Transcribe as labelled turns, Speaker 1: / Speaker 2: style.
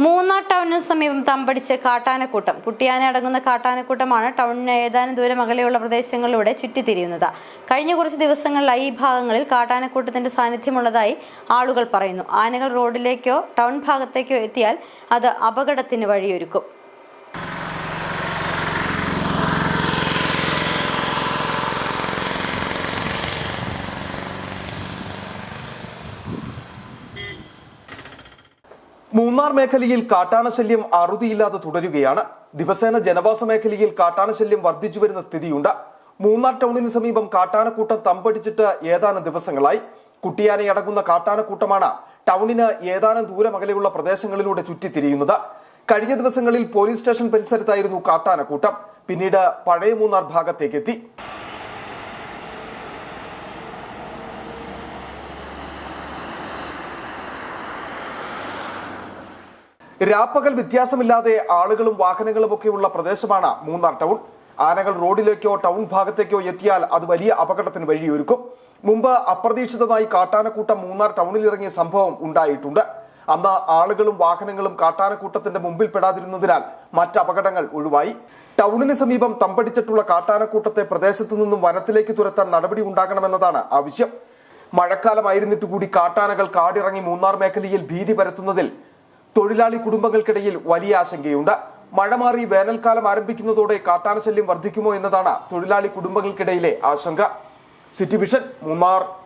Speaker 1: മൂന്നാർ ടൗണിന് സമീപം തമ്പടിച്ച് കാട്ടാനക്കൂട്ടം. കുട്ടിയാന അടങ്ങുന്ന കാട്ടാനക്കൂട്ടമാണ് ടൗണിന് ഏതാനും ദൂരം അകലെയുള്ള പ്രദേശങ്ങളിലൂടെ ചുറ്റിത്തിരിയുന്നത്. കഴിഞ്ഞ കുറച്ച് ദിവസങ്ങളിലായി ഈ ഭാഗങ്ങളിൽ കാട്ടാനക്കൂട്ടത്തിന്റെ സാന്നിധ്യമുള്ളതായി ആളുകൾ പറയുന്നു. ആനകൾ റോഡിലേക്കോ ടൗൺ ഭാഗത്തേക്കോ എത്തിയാൽ അത് അപകടത്തിന് വഴിയൊരുക്കും.
Speaker 2: മൂന്നാർ മേഖലയിൽ കാട്ടാനശല്യം അറുതിയില്ലാതെ തുടരുകയാണ്. ദിവസേന ജനവാസ മേഖലയിൽ കാട്ടാനശല്യം വർദ്ധിച്ചു വരുന്ന സ്ഥിതിയുണ്ട്. മൂന്നാർ ടൗണിന് സമീപം കാട്ടാനക്കൂട്ടം തമ്പടിച്ചിട്ട് ഏതാനും ദിവസങ്ങളായി. കുട്ടിയാനയടങ്ങുന്ന കാട്ടാനക്കൂട്ടമാണ് ടൗണിന് ഏതാനും ദൂരം അകലെയുള്ള പ്രദേശങ്ങളിലൂടെ ചുറ്റിത്തിരിയുന്നത്. കഴിഞ്ഞ ദിവസങ്ങളിൽ പോലീസ് സ്റ്റേഷൻ പരിസരത്തായിരുന്നു കാട്ടാനക്കൂട്ടം. പിന്നീട് പഴയ മൂന്നാർ ഭാഗത്തേക്കെത്തി. രാപ്പകൽ വ്യത്യാസമില്ലാതെ ആളുകളും വാഹനങ്ങളും ഒക്കെയുള്ള പ്രദേശമാണ് മൂന്നാർ ടൗൺ. ആനകൾ റോഡിലേക്കോ ടൗൺ ഭാഗത്തേക്കോ എത്തിയാൽ അത് വലിയ അപകടത്തിന് വഴിയൊരുക്കും. മുമ്പ് അപ്രതീക്ഷിതമായി കാട്ടാനക്കൂട്ടം മൂന്നാർ ടൗണിലിറങ്ങിയ സംഭവം ഉണ്ടായിട്ടുണ്ട്. അന്ന് ആളുകളും വാഹനങ്ങളും കാട്ടാനക്കൂട്ടത്തിന്റെ മുമ്പിൽ പെടാതിരുന്നതിനാൽ മറ്റ് അപകടങ്ങൾ ഒഴിവായി. ടൗണിന് സമീപം തമ്പടിച്ചിട്ടുള്ള കാട്ടാനക്കൂട്ടത്തെ പ്രദേശത്തു നിന്നും വനത്തിലേക്ക് തുരത്താൻ നടപടി ഉണ്ടാകണമെന്നതാണ് ആവശ്യം. മഴക്കാലമായിരുന്നിട്ട് കൂടി കാട്ടാനകൾ കാടിറങ്ങി മൂന്നാർ മേഖലയിൽ ഭീതി പരത്തുന്നതിൽ തൊഴിലാളി കുടുംബങ്ങൾക്കിടയിൽ വലിയ ആശങ്കയുണ്ട്. മഴ മാറി വേനൽക്കാലം ആരംഭിക്കുന്നതോടെ കാട്ടാനശല്യം വർദ്ധിക്കുമോ എന്നതാണ് തൊഴിലാളി കുടുംബങ്ങൾക്കിടയിലെ ആശങ്ക. City vision, Munnar.